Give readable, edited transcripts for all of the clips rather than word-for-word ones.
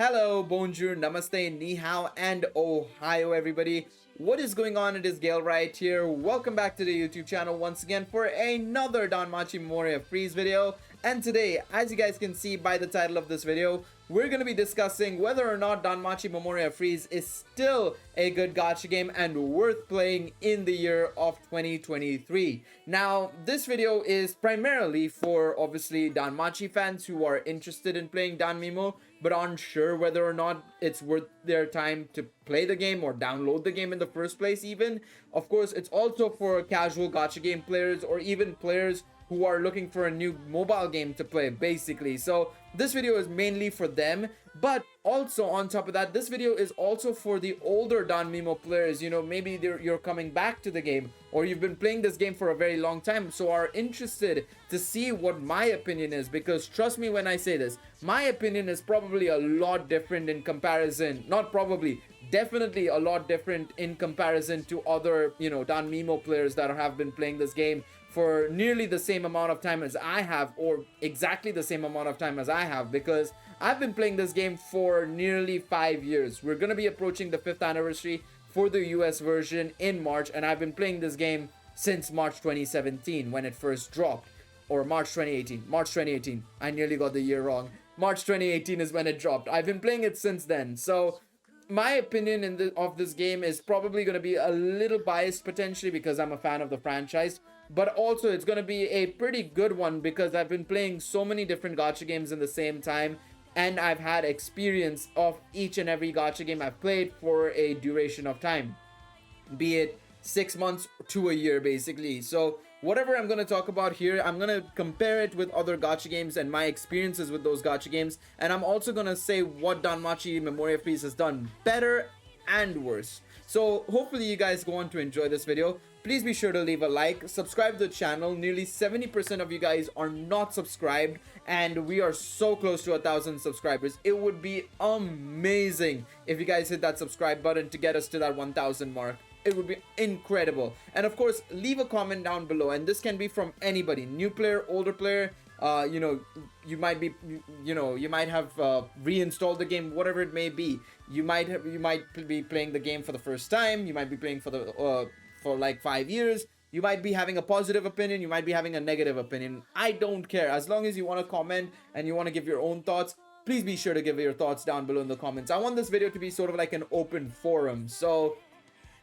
Hello, bonjour, namaste, ni hao, and ohio, everybody. What is going on? It is Gale right here. Welcome back to the YouTube channel once again for another Danmachi Memoria Freese video. And today, as you guys can see by the title of this video, we're going to be discussing whether or not Danmachi Memoria Freese is still a good gacha game and worth playing in the year of 2023. Now, this video is primarily for obviously Danmachi fans who are interested in playing Danmemo but aren't sure whether or not it's worth their time to play the game or download the game in the first place even. Of course, it's also for casual gacha game players or even players who are looking for a new mobile game to play, basically. So this video is mainly for them, but also on top of that, this video is also for the older Danmemo players. You know, maybe you're coming back to the game or you've been playing this game for a very long time, so are interested to see what my opinion is, because trust me when I say this, my opinion is probably a lot different in comparison, not probably, definitely a lot different in comparison to other, you know, Danmemo players that have been playing this game for nearly the same amount of time as I have, or exactly the same amount of time as I have, because I've been playing this game for nearly 5 years. We're gonna be approaching the 5th anniversary for the US version in March, and I've been playing this game since March 2017 when it first dropped, or March 2018. I nearly got the year wrong. March 2018 is when it dropped. I've been playing it since then. So my opinion of this game is probably going to be a little biased potentially because I'm a fan of the franchise, but also it's going to be a pretty good one because I've been playing so many different gacha games in the same time, and I've had experience of each and every gacha game I've played for a duration of time, be it 6 months to a year basically. So whatever I'm going to talk about here, I'm going to compare it with other gacha games and my experiences with those gacha games, and I'm also going to say what Danmachi Memoria Freese has done better and worse. So hopefully you guys go on to enjoy this video. Please be sure to leave a like, subscribe to the channel. Nearly 70% of you guys are not subscribed, and we are so close to 1,000 subscribers. It would be amazing if you guys hit that subscribe button to get us to that 1,000 mark. It would be incredible. And of course, leave a comment down below, and this can be from anybody, new player, older player. You know, you might have reinstalled the game, whatever it may be. You might be playing the game for the first time. You might be playing for like 5 years. You might be having a positive opinion. You might be having a negative opinion. I don't care. As long as you want to comment and you want to give your own thoughts, please be sure to give your thoughts down below in the comments. I want this video to be sort of like an open forum. So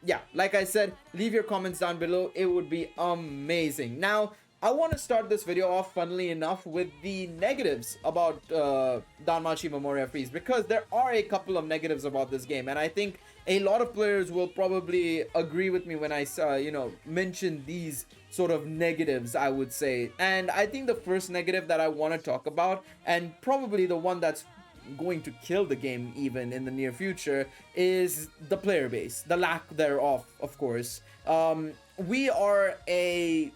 yeah, like I said, leave your comments down below. It would be amazing. Now, I want to start this video off, funnily enough, with the negatives about Danmachi Memoria Freese, because there are a couple of negatives about this game, and I think a lot of players will probably agree with me when I mention these sort of negatives, I would say. And I think the first negative that I want to talk about, and probably the one that's going to kill the game even in the near future, is the player base, the lack thereof, of course. We are a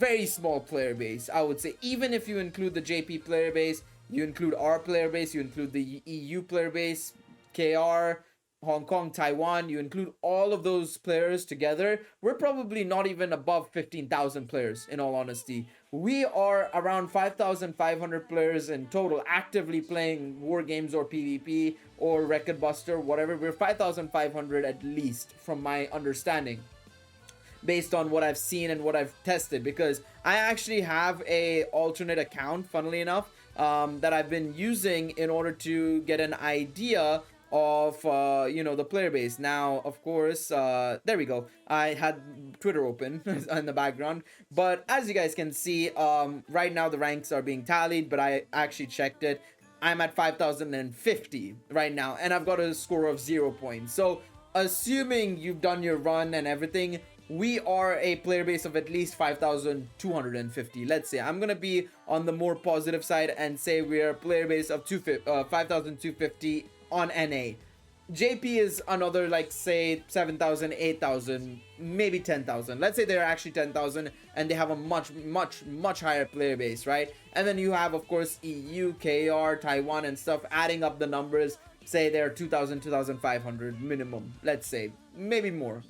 very small player base, I would say. Even if you include the JP player base, you include our player base, you include the EU player base, KR, Hong Kong, Taiwan, you include all of those players together, we're probably not even above 15,000 players, in all honesty. We are around 5,500 players in total actively playing war games or PvP or Record Buster, whatever. We're 5,500 at least, from my understanding, based on what I've seen and what I've tested, because I actually have a alternate account, funnily enough, that I've been using in order to get an idea of the player base. Now, of course, there we go, I had Twitter open in the background, but as you guys can see, right now the ranks are being tallied, but I actually checked it. I'm at 5,050 right now, and I've got a score of 0 points. So assuming you've done your run and everything, we are a player base of at least 5,250. Let's say I'm gonna be on the more positive side and say we're a player base of 5,250 on NA. JP is another, like, say 7,000, 8,000, maybe 10,000. Let's say they're actually 10,000 and they have a much higher player base, right? And then you have, of course, EU, KR, Taiwan and stuff, adding up the numbers. Say they're 2,000, 2,500 minimum, let's say. Maybe more.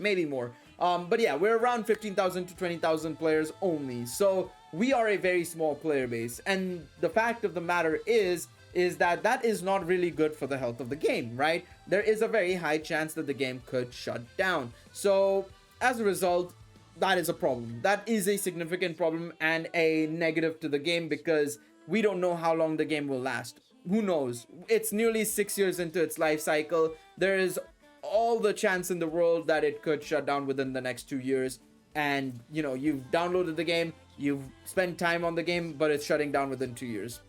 But yeah, we're around 15,000 to 20,000 players only. So we are a very small player base. And the fact of the matter is is that that is not really good for the health of the game, right? There is a very high chance that the game could shut down. So as a result, that is a problem. That is a significant problem and a negative to the game, because we don't know how long the game will last. Who knows? It's nearly 6 years into its life cycle. There is all the chance in the world that it could shut down within the next 2 years. And you know, you've downloaded the game, you've spent time on the game, but it's shutting down within 2 years.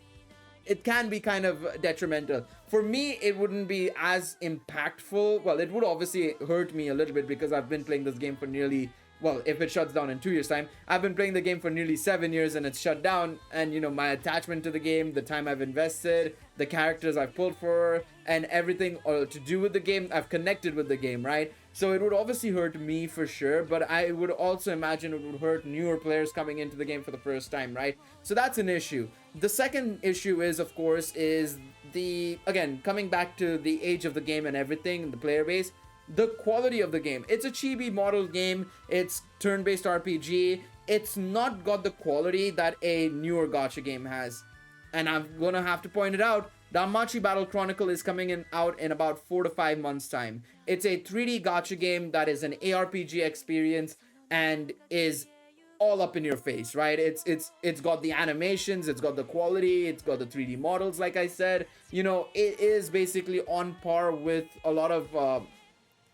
It can be kind of detrimental. For me, it wouldn't be as impactful. Well, it would obviously hurt me a little bit, because I've been playing this game for nearly, well, if it shuts down in 2 years time, I've been playing the game for nearly 7 years and it's shut down. And you know, my attachment to the game, the time I've invested, the characters I've pulled for, and everything to do with the game, I've connected with the game, right? So it would obviously hurt me for sure, but I would also imagine it would hurt newer players coming into the game for the first time, right? So that's an issue. The second issue is, of course, is the, again, coming back to the age of the game and everything, the player base, the quality of the game. It's a chibi model game, it's turn-based RPG, it's not got the quality that a newer gacha game has. And I'm gonna have to point it out, Danmachi Battle Chronicle is coming out in about 4 to 5 months time. It's a 3D gacha game that is an ARPG experience and is all up in your face, right? It's got the animations, it's got the quality, it's got the 3D models, like I said. You know, it is basically on par with a lot of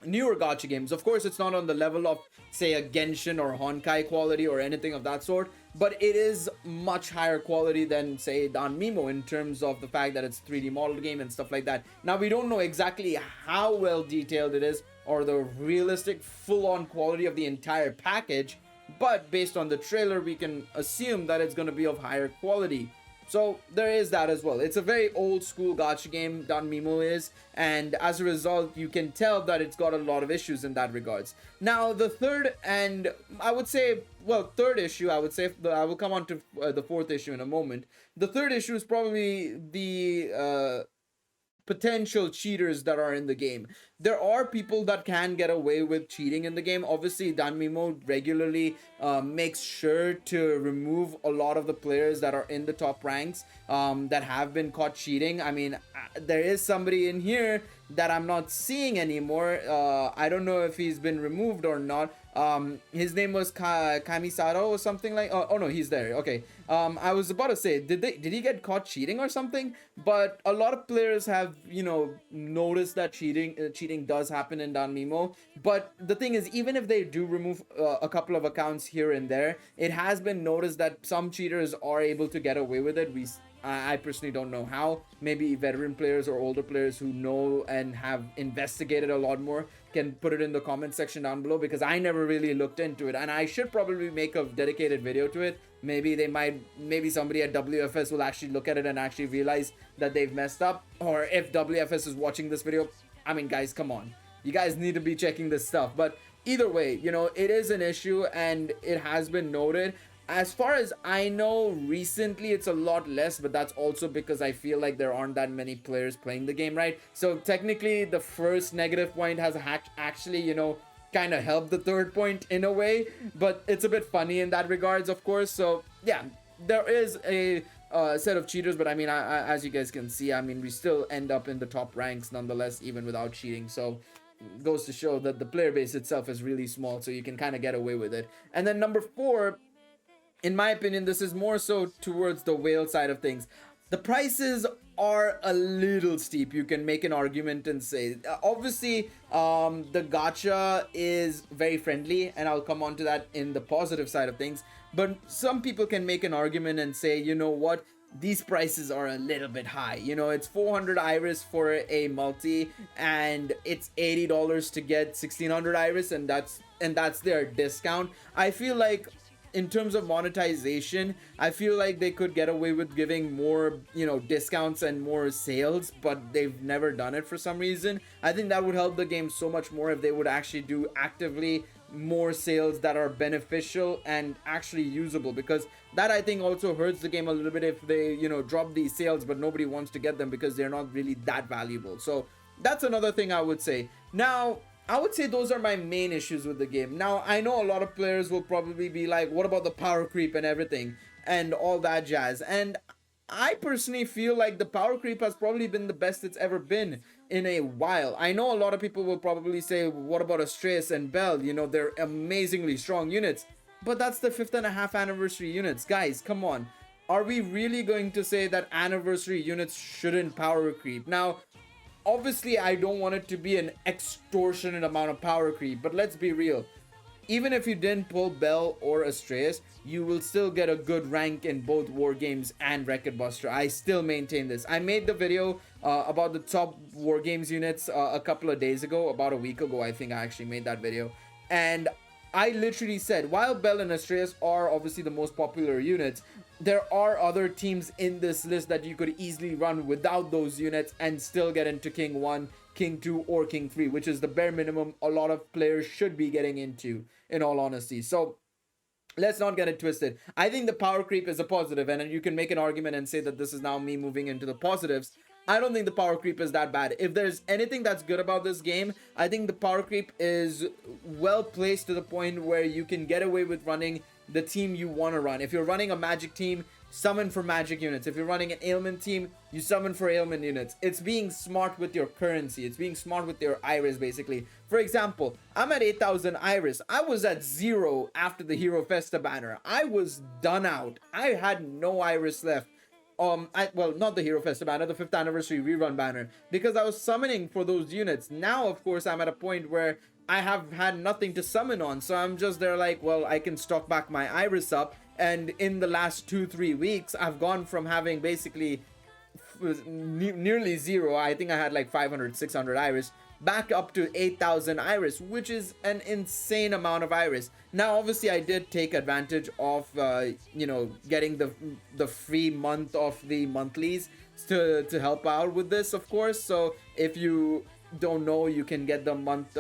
newer gacha games. Of course, it's not on the level of, say, a Genshin or Honkai quality or anything of that sort, but it is much higher quality than, say, Danmemo, in terms of the fact that it's 3D model game and stuff like that. Now, we don't know exactly how well detailed it is or the realistic full-on quality of the entire package, but based on the trailer, we can assume that it's going to be of higher quality. So there is that as well. It's a very old school gacha game, Danmemo is, and as a result, you can tell that it's got a lot of issues in that regards. Now, the third and I would say, well, third issue, I would say, I will come on to the fourth issue in a moment. The third issue is probably the potential cheaters that are in the game. There are people that can get away with cheating in the game. Obviously, Danmemo regularly makes sure to remove a lot of the players that are in the top ranks that have been caught cheating. I mean, there is somebody in here that I'm not seeing anymore. I don't know if he's been removed or not. His name was Kamisaro or something like. Oh no, he's there. Okay. I was about to say, did he get caught cheating or something? But a lot of players have, you know, noticed that cheating does happen in Danmemo. But the thing is, even if they do remove a couple of accounts here and there, it has been noticed that some cheaters are able to get away with it. I personally don't know how. Maybe veteran players or older players who know and have investigated a lot more can put it in the comment section down below, because I never really looked into it, and I should probably make a dedicated video to it. Maybe somebody at WFS will actually look at it and actually realize that they've messed up. Or if WFS is watching this video, I mean, guys, come on, you guys need to be checking this stuff. But either way, you know, it is an issue and it has been noted. As far as I know, recently it's a lot less, but that's also because I feel like there aren't that many players playing the game, right? So technically the first negative point has actually, you know, kind of helped the third point in a way, but it's a bit funny in that regards, of course. So yeah, there is a set of cheaters, but I mean, as you guys can see, I mean, we still end up in the top ranks nonetheless, even without cheating. So goes to show that the player base itself is really small, so you can kind of get away with it. And then number 4, in my opinion, this is more so towards the whale side of things. The prices are a little steep. You can make an argument and say, obviously, the gacha is very friendly, and I'll come on to that in the positive side of things. But some people can make an argument and say, you know what? These prices are a little bit high. You know, it's 400 iris for a multi, and it's $80 to get 1600 iris, and that's their discount. I feel like, in terms of monetization, I feel like they could get away with giving more, you know, discounts and more sales, but they've never done it for some reason. I think that would help the game so much more if they would actually do actively more sales that are beneficial and actually usable, because that, I think, also hurts the game a little bit if they, you know, drop these sales but nobody wants to get them because they're not really that valuable. So that's another thing I would say. Now, I would say those are my main issues with the game. Now, I know a lot of players will probably be like, what about the power creep and everything and all that jazz? And I personally feel like the power creep has probably been the best it's ever been in a while. I know a lot of people will probably say, what about Astreus and Bell? You know, they're amazingly strong units. But that's the 5.5 anniversary units. Guys, come on. Are we really going to say that anniversary units shouldn't power creep? Now, obviously, I don't want it to be an extortionate amount of power creep, but let's be real. Even if you didn't pull Bell or Astreus, you will still get a good rank in both War Games and Record Buster. I still maintain this. I made the video about the top War Games units a couple of days ago, about a week ago, I think I actually made that video. And I literally said, while Bell and Astreus are obviously the most popular units, there are other teams in this list that you could easily run without those units and still get into King 1, King 2, or King 3, which is the bare minimum a lot of players should be getting into, in all honesty. So let's not get it twisted. I think the power creep is a positive, and you can make an argument and say that this is now me moving into the positives. I don't think the power creep is that bad. If there's anything that's good about this game, I think the power creep is well placed to the point where you can get away with running the team you want to run. If you're running a magic team, summon for magic units. If you're running an ailment team, you summon for ailment units. It's being smart with your currency. It's being smart with your iris, basically. For example, I'm at 8,000 iris. I was at 0 after the Hero Festa banner. I was done out. I had no iris left. Well, not the Hero Festa banner, the 5th anniversary rerun banner, because I was summoning for those units. Now, of course, I'm at a point where I have had nothing to summon on, so I'm just there like, well, I can stock back my iris up. And in the last 2-3 weeks, I've gone from having basically nearly 0, I think I had like 500-600 iris, back up to 8,000 iris, which is an insane amount of iris. Now, obviously, I did take advantage of, you know, getting the free month of the monthlies to help out with this, of course. So if you don't know, you can get the month,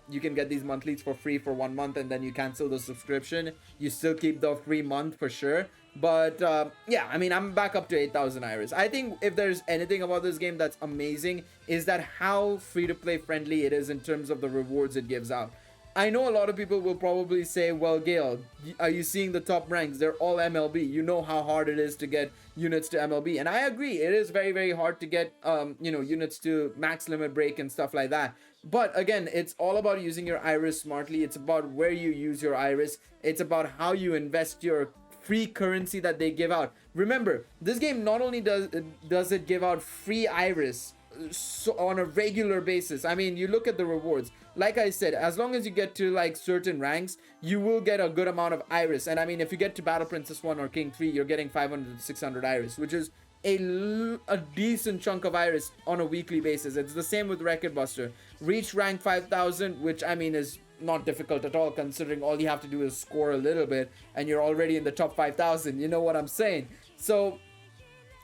you can get these monthlies for free for 1 month, and then you cancel the subscription. You still keep the free month for sure. But yeah, I mean, I'm back up to 8,000 iris. I think if there's anything about this game that's amazing, is that how free-to-play friendly it is in terms of the rewards it gives out. I know a lot of people will probably say, well, Gale, are you seeing the top ranks? They're all MLB. You know how hard it is to get units to MLB. And I agree, it is very, very hard to get, you know, units to max limit break and stuff like that. But again, it's all about using your iris smartly. It's about where you use your iris. It's about how you invest your free currency that they give out. Remember, this game not only does it give out free iris so on a regular basis. I mean, you look at the rewards. Like I said, as long as you get to like certain ranks, you will get a good amount of iris. And I mean, if you get to Battle Princess 1 or King 3, you're getting 500 to 600 iris, which is a decent chunk of iris on a weekly basis. It's the same with Record Buster. Reach rank 5,000, which I mean is not difficult at all, considering all you have to do is score a little bit and you're already in the top 5,000. You know what I'm saying? So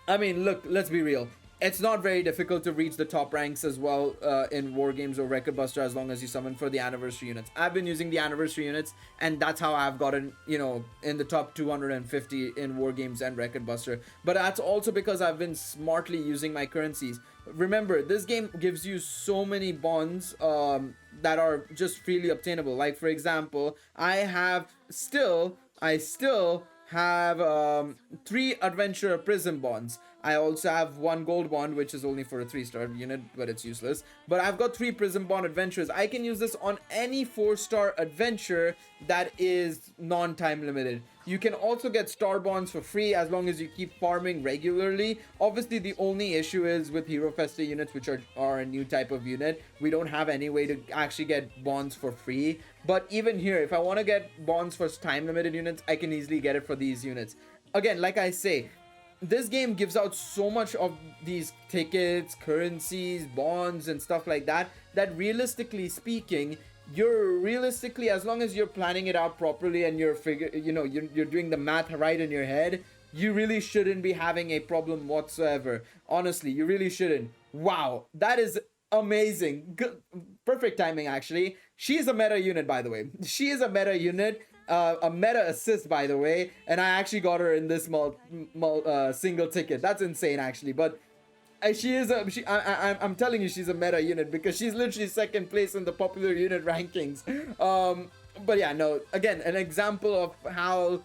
I mean, look, let's be real. It's not very difficult to reach the top ranks as well in War Games or Record Buster, as long as you summon for the anniversary units. I've been using the anniversary units, and that's how I've gotten, you know, in the top 250 in War Games and Record Buster. But that's also because I've been smartly using my currencies. Remember, this game gives you so many bonds that are just freely obtainable. Like, for example, I still have 3 adventurer prison bonds. I also have 1 gold bond, which is only for a 3-star unit, but it's useless. But I've got 3 prison bond adventures. I can use this on any 4-star adventure that is non-time limited. You can also get star bonds for free as long as you keep farming regularly. Obviously, the only issue is with Hero Festa units, which are a new type of unit. We don't have any way to actually get bonds for free. But even here, if I want to get bonds for time limited units, I can easily get it for these units. Again, like I say, this game gives out so much of these tickets, currencies, bonds, and stuff like that, that realistically speaking, as long as you're planning it out properly and you're doing the math right in your head, you really shouldn't be having a problem whatsoever. Honestly, you really shouldn't. Wow, that is amazing. Good, perfect timing, actually. She is a meta unit, by the way. She is a meta unit. A meta assist, by the way, and I actually got her in this single ticket. That's insane, actually. But I'm telling you, she's a meta unit because she's literally 2nd place in the popular unit rankings. But yeah, no. Again, an example of how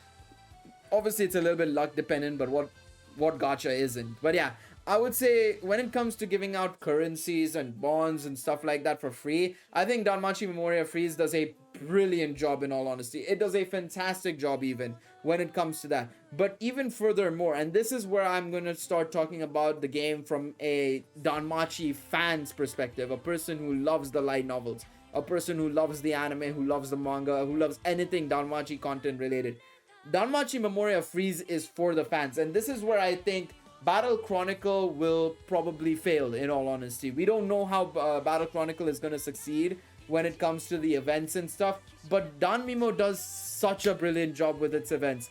obviously it's a little bit luck dependent, but what what gacha isn't. But yeah, I would say when it comes to giving out currencies and bonds and stuff like that for free, I think Danmachi Memoria Freeze does a brilliant job, in all honesty. It does a fantastic job even when it comes to that. But even furthermore, and this is where I'm going to start talking about the game from a Danmachi fan's perspective, a person who loves the light novels, a person who loves the anime, who loves the manga, who loves anything Danmachi content related. Danmachi Memoria Freeze is for the fans, and this is where I think Battle Chronicle will probably fail, in all honesty. We don't know how Battle Chronicle is going to succeed when it comes to the events and stuff, but Danmemo does such a brilliant job with its events.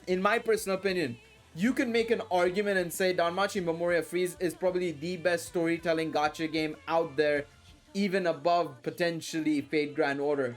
In my personal opinion, you can make an argument and say Danmachi Memoria Freeze is probably the best storytelling gacha game out there, even above potentially Fate Grand Order.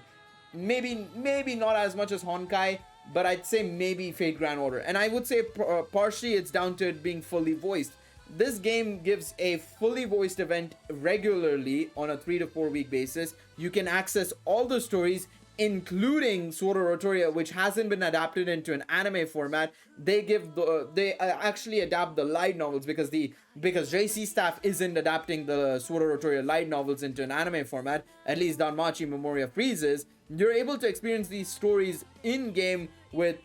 Maybe not as much as Honkai, but I'd say maybe Fate Grand Order. And I would say partially it's down to it being fully voiced. This game gives a fully voiced event regularly on a 3 to 4 week basis. You can access all the stories, including Sword of Rotoria, which hasn't been adapted into an anime format. They actually adapt the light novels because JC staff isn't adapting the Sword of Rotoria light novels into an anime format. At least Danmachi Memoria Freeze is. You're able to experience these stories in game with,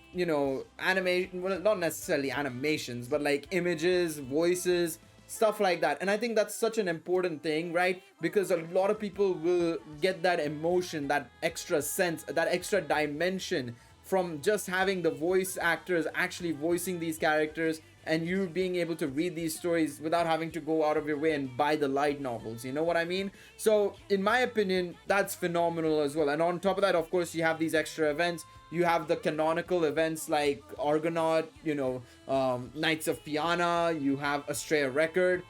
animation, well, not necessarily animations, but like images, voices, stuff like that. And I think that's such an important thing, right? Because a lot of people will get that emotion, that extra sense, that extra dimension from just having the voice actors actually voicing these characters, and you being able to read these stories without having to go out of your way and buy the light novels. You know what I mean? So in my opinion, that's phenomenal as well. And on top of that, of course, you have these extra events. You have the canonical events like Argonaut, Knights of Fianna. You have Astrea Record.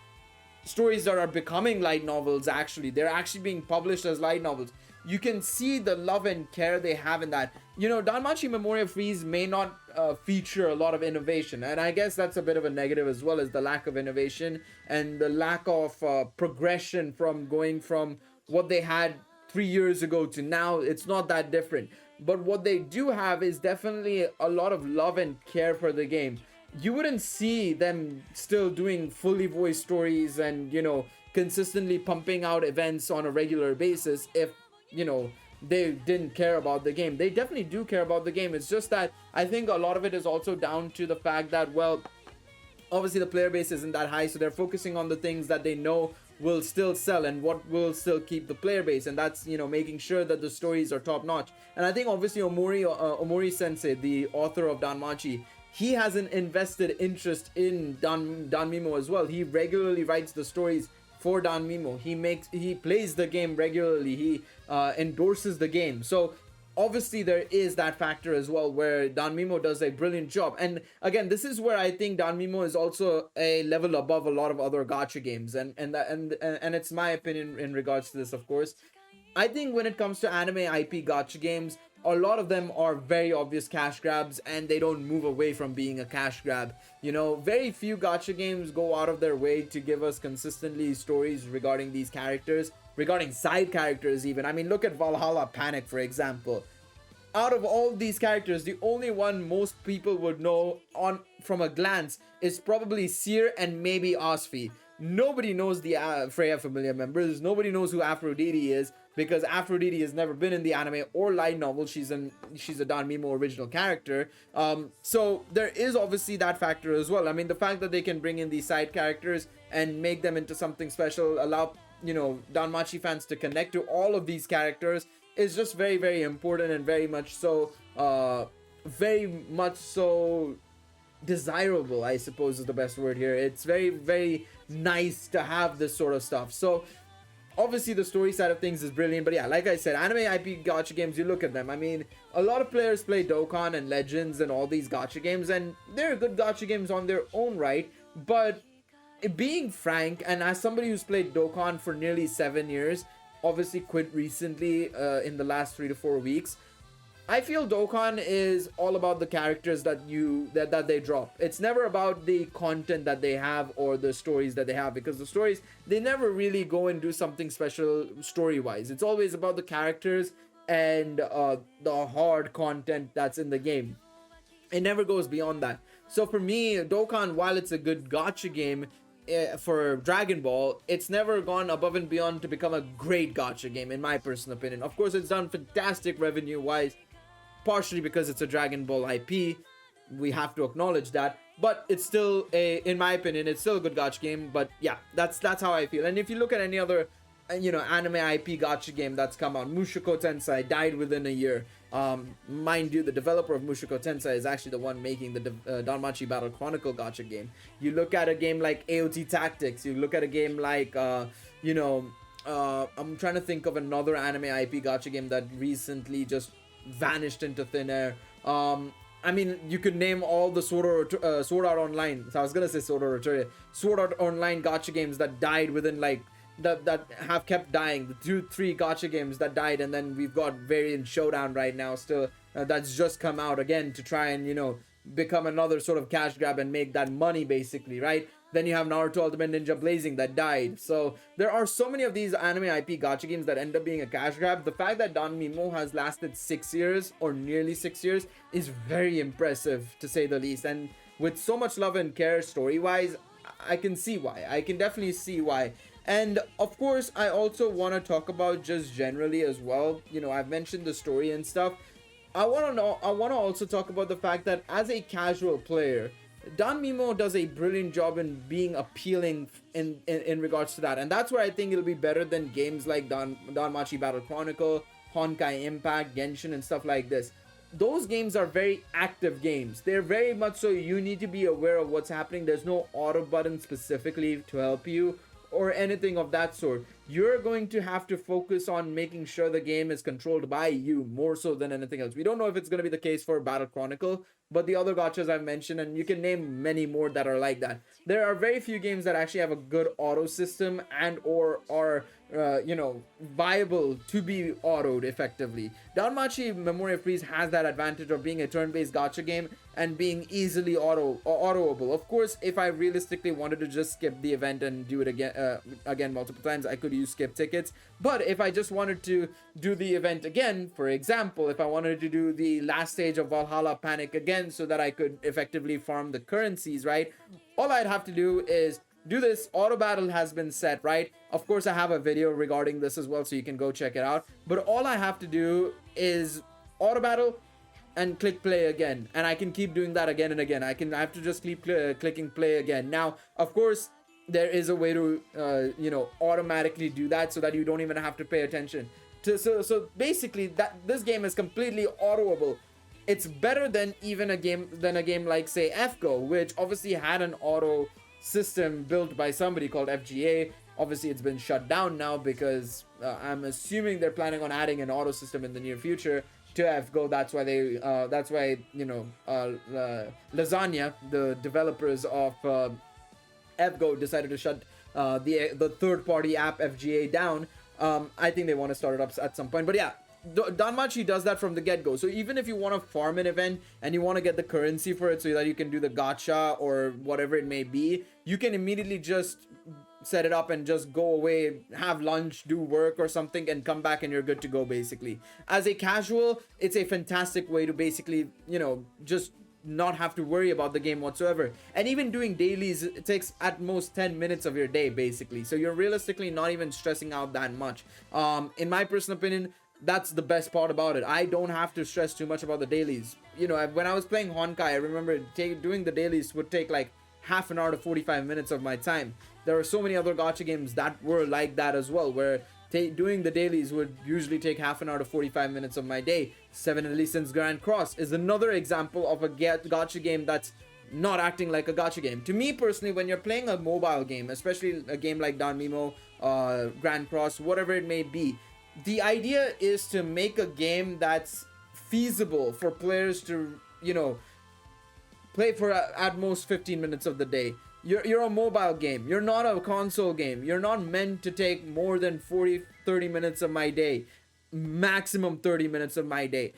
Stories that are becoming light novels, actually. They're actually being published as light novels. You can see the love and care they have in that. Danmachi Memoria Freeze may not feature a lot of innovation, and I guess that's a bit of a negative as well, as the lack of innovation and the lack of progression from going from what they had 3 years ago to now. It's not that different, but what they do have is definitely a lot of love and care for the game. You wouldn't see them still doing fully voiced stories and consistently pumping out events on a regular basis if they didn't care about the game. They definitely do care about the game. It's just that I think a lot of it is also down to the fact that, well, obviously the player base isn't that high, so they're focusing on the things that they know will still sell and what will still keep the player base, and that's making sure that the stories are top notch. And I think obviously Omori Sensei, the author of Danmachi, he has an invested interest in Danmemo as well. He regularly writes the stories for Danmemo. He plays the game regularly. He endorses the game. So obviously there is that factor as well where Danmemo does a brilliant job. And again, this is where I think Danmemo is also a level above a lot of other gacha games, and it's my opinion in regards to this, of course. I think when it comes to anime IP gacha games, a lot of them are very obvious cash grabs, and they don't move away from being a cash grab. Very few gacha games go out of their way to give us consistently stories regarding these characters, regarding side characters even. I mean, look at Valhalla Panic, for example. Out of all these characters, the only one most people would know from a glance is probably Seer and maybe Osfi. Nobody knows the Freya familiar members. Nobody knows who Aphrodite is, because Aphrodite has never been in the anime or light novel. She's a Danmemo original character. So there is obviously that factor as well. I mean, the fact that they can bring in these side characters and make them into something special, allow Danmachi fans to connect to all of these characters, is just very, very important, and very much so desirable, I suppose is the best word here. It's very, very nice to have this sort of stuff. So obviously the story side of things is brilliant, but yeah, like I said, anime IP gacha games, you look at them, I mean, a lot of players play Dokkan and Legends and all these gacha games, and they're good gacha games on their own right, but being frank, and as somebody who's played Dokkan for nearly 7 years, obviously quit recently in the last 3 to 4 weeks, I feel Dokkan is all about the characters that they drop. It's never about the content that they have or the stories that they have, because the stories, they never really go and do something special story-wise. It's always about the characters and the hard content that's in the game. It never goes beyond that. So for me, Dokkan, while it's a good gacha game for Dragon Ball, it's never gone above and beyond to become a great gacha game, in my personal opinion. Of course, it's done fantastic revenue-wise, partially because it's a Dragon Ball IP. We have to acknowledge that, but it's still in my opinion, it's still a good gacha game. But yeah, that's how I feel. And if you look at any other anime IP gacha game that's come out, Mushoku Tensei died within a year. Mind you, the developer of Mushoku Tensei is actually the one making the Danmachi Battle Chronicle gacha game. You look at a game like AOT Tactics, you look at a game like I'm trying to think of another anime IP gacha game that recently just vanished into thin air. I mean, you could name all the Sword Art Online. So I was gonna say Sword Art Online gacha games that died within like that have kept dying. The 2-3 gacha games that died, and then we've got Variant Showdown right now still that's just come out again to try and become another sort of cash grab and make that money basically, right? Then you have Naruto Ultimate Ninja Blazing that died. So there are so many of these anime IP gacha games that end up being a cash grab. The fact that Danmemo has lasted 6 years or nearly 6 years is very impressive, to say the least. And with so much love and care story-wise, I can see why. I can definitely see why. And of course, I also want to talk about just generally as well. I've mentioned the story and stuff. I want to also talk about the fact that as a casual player, Danmemo does a brilliant job in being appealing in regards to that. And that's where I think it'll be better than games like Danmachi Battle Chronicle, Honkai Impact, Genshin, and stuff like this. Those games are very active games. They're very much so you need to be aware of what's happening. There's no auto button specifically to help you or anything of that sort. You're going to have to focus on making sure the game is controlled by you more so than anything else. We don't know if it's going to be the case for Battle Chronicle, but the other gachas I've mentioned, and you can name many more that are like that. There are very few games that actually have a good auto system and or are viable to be autoed effectively. Danmachi Memoria Freese has that advantage of being a turn-based gacha game and being easily autoable. Of course, if I realistically wanted to just skip the event and do it again multiple times, I could use skip tickets. But if I just wanted to do the event again, for example, if I wanted to do the last stage of Valhalla Panic again so that I could effectively farm the currencies, right? All I'd have to do is do this. Auto battle has been set, right? Of course, I have a video regarding this as well, so you can go check it out. But all I have to do is auto battle and click play again, and I can keep doing that again and again. I have to just keep clicking play again. Now, of course, there is a way to automatically do that so that you don't even have to pay attention to. So basically, this game is completely autoable. It's better than even a game like, say, FGO, which obviously had an auto system built by somebody called FGA. Obviously, it's been shut down now because I'm assuming they're planning on adding an auto system in the near future to FGO. That's why Lasagna, the developers of FGO, decided to shut the third-party app FGA down. I think they want to start it up at some point. But yeah, Danmachi does that from the get-go. So even if you want to farm an event and you want to get the currency for it so that you can do the gacha or whatever it may be, you can immediately just set it up and just go away, have lunch, do work or something, and come back and you're good to go basically. As a casual, it's a fantastic way to basically, just not have to worry about the game whatsoever. And even doing dailies, it takes at most 10 minutes of your day basically. So you're realistically not even stressing out that much. In my personal opinion, that's the best part about it. I don't have to stress too much about the dailies. When I was playing Honkai, I remember doing the dailies would take like half an hour to 45 minutes of my time. There are so many other gacha games that were like that as well, where doing the dailies would usually take half an hour to 45 minutes of my day. Seven Deadly Sins Grand Cross is another example of a gacha game that's not acting like a gacha game. To me personally, when you're playing a mobile game, especially a game like Danmemo, Grand Cross, whatever it may be, the idea is to make a game that's feasible for players to, play for at most 15 minutes of the day. You're a mobile game. You're not a console game. You're not meant to take more than 30 minutes of my day. Maximum 30 minutes of my day.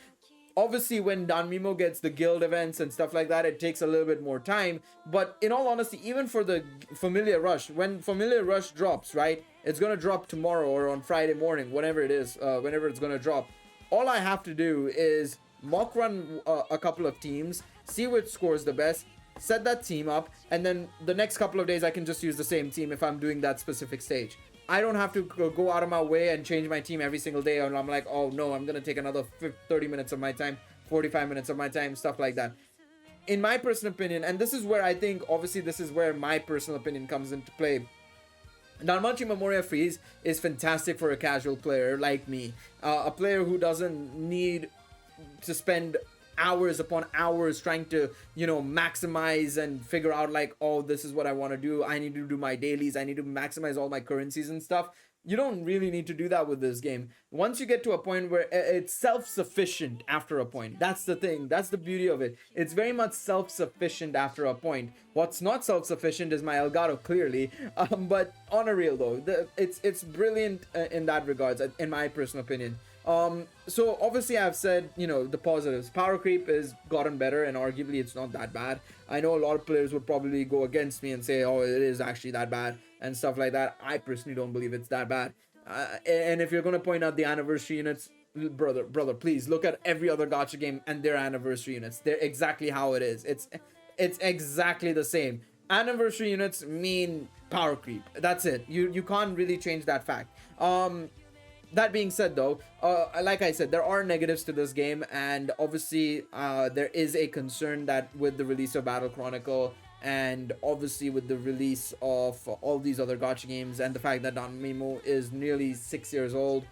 Obviously, when Danmemo gets the guild events and stuff like that, it takes a little bit more time. But in all honesty, even for the Familiar Rush, when Familiar Rush drops, right? It's going to drop tomorrow or on Friday morning, whenever it is, whenever it's going to drop. All I have to do is mock run a couple of teams, see which scores the best, set that team up, and then the next couple of days I can just use the same team if I'm doing that specific stage. I don't have to go out of my way and change my team every single day, and I'm like, oh no, I'm gonna take another 30 minutes of my time, 45 minutes of my time, stuff like that. In my personal opinion, and this is where I think, obviously this is where my personal opinion comes into play, Danmachi Memoria Freese is fantastic for a casual player like me, a player who doesn't need to spend hours upon hours trying to, you know, maximize and figure out like, oh, this is what I want to do. I need to do my dailies. I need to maximize all my currencies and stuff. You don't really need to do that with this game. Once you get to a point where it's self-sufficient after a point, that's the thing. That's the beauty of it. It's very much self-sufficient after a point. What's not self-sufficient is my Elgato, clearly. But on a real though, it's brilliant in that regards, in my personal opinion. So obviously I've said, you know, the positives. Power creep has gotten better, and arguably it's not that bad. I know a lot of players would probably go against me and say, oh, it is actually that bad and stuff like that. I personally don't believe it's that bad. And if you're going to point out the anniversary units, brother, please look at every other gacha game and their anniversary units. They're exactly how it is. It's exactly the same. Anniversary units mean power creep. That's it. You can't really change that fact. That being said though, like I said, there are negatives to this game, and obviously there is a concern that with the release of Battle Chronicle, and obviously with the release of all these other gacha games, and the fact that Danmemo is nearly 6 years old,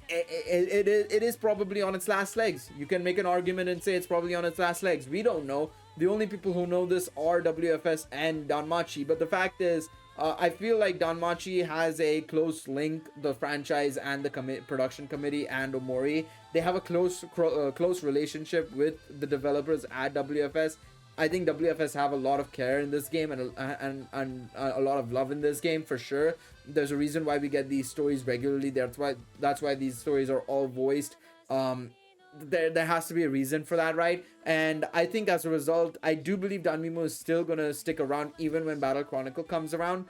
it is probably on its last legs. You can make an argument and say it's probably on its last legs. We don't know. The only people who know this are WFS and Danmachi, but the fact is, I feel like Danmachi has a close link, the franchise and the production committee and Omori. They have a close relationship with the developers at WFS. I think WFS have a lot of care in this game and a lot of love in this game for sure. There's a reason why we get these stories regularly. That's why these stories are all voiced. There has to be a reason for that, right? And I think as a result, I do believe Danmemo is still gonna stick around even when Battle Chronicle comes around.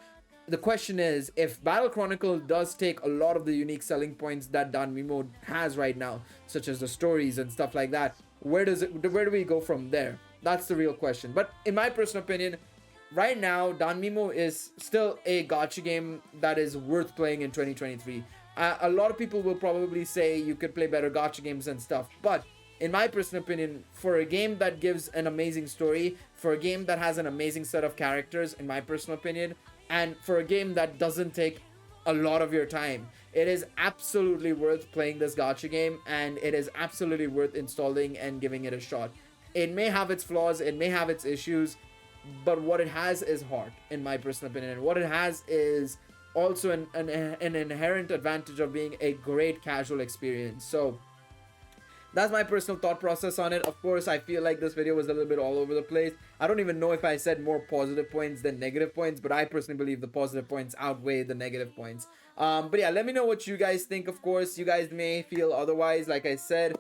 The question is, if Battle Chronicle does take a lot of the unique selling points that Danmemo has right now, such as the stories and stuff like that, where do we go from there? That's the real question. But in my personal opinion, right now, Danmemo is still a gacha game that is worth playing in 2023. A lot of people will probably say you could play better gacha games and stuff, but in my personal opinion, for a game that gives an amazing story, for a game that has an amazing set of characters, in my personal opinion, and for a game that doesn't take a lot of your time, it is absolutely worth playing this gacha game, and it is absolutely worth installing and giving it a shot. It may have its flaws, it may have its issues, but what it has is heart, in my personal opinion, and what it has is also an inherent advantage of being a great casual experience. So that's my personal thought process on it. Of course, I feel like this video was a little bit all over the place. I don't even know if I said more positive points than negative points, but I personally believe the positive points outweigh the negative points. But yeah, let me know what you guys think. Of course, you guys may feel otherwise. Like I said,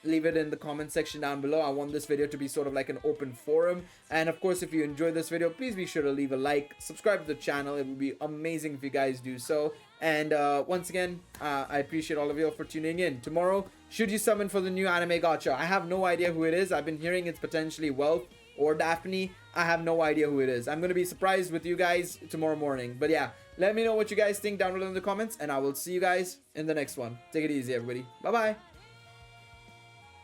leave it in the comment section down below. I want this video to be sort of like an open forum, and of course, if you enjoyed this video, please be sure to leave a like, subscribe to the channel. It would be amazing if you guys do so. And once again, I appreciate all of you for tuning in. Tomorrow, should you summon for the new anime gacha? I have no idea who it is. I've been hearing it's potentially Wealth or Daphne. I have no idea who it is. I'm gonna be surprised with you guys tomorrow morning. But yeah, let me know what you guys think down below in the comments, and I will see you guys in the next one. Take it easy, everybody. Bye bye.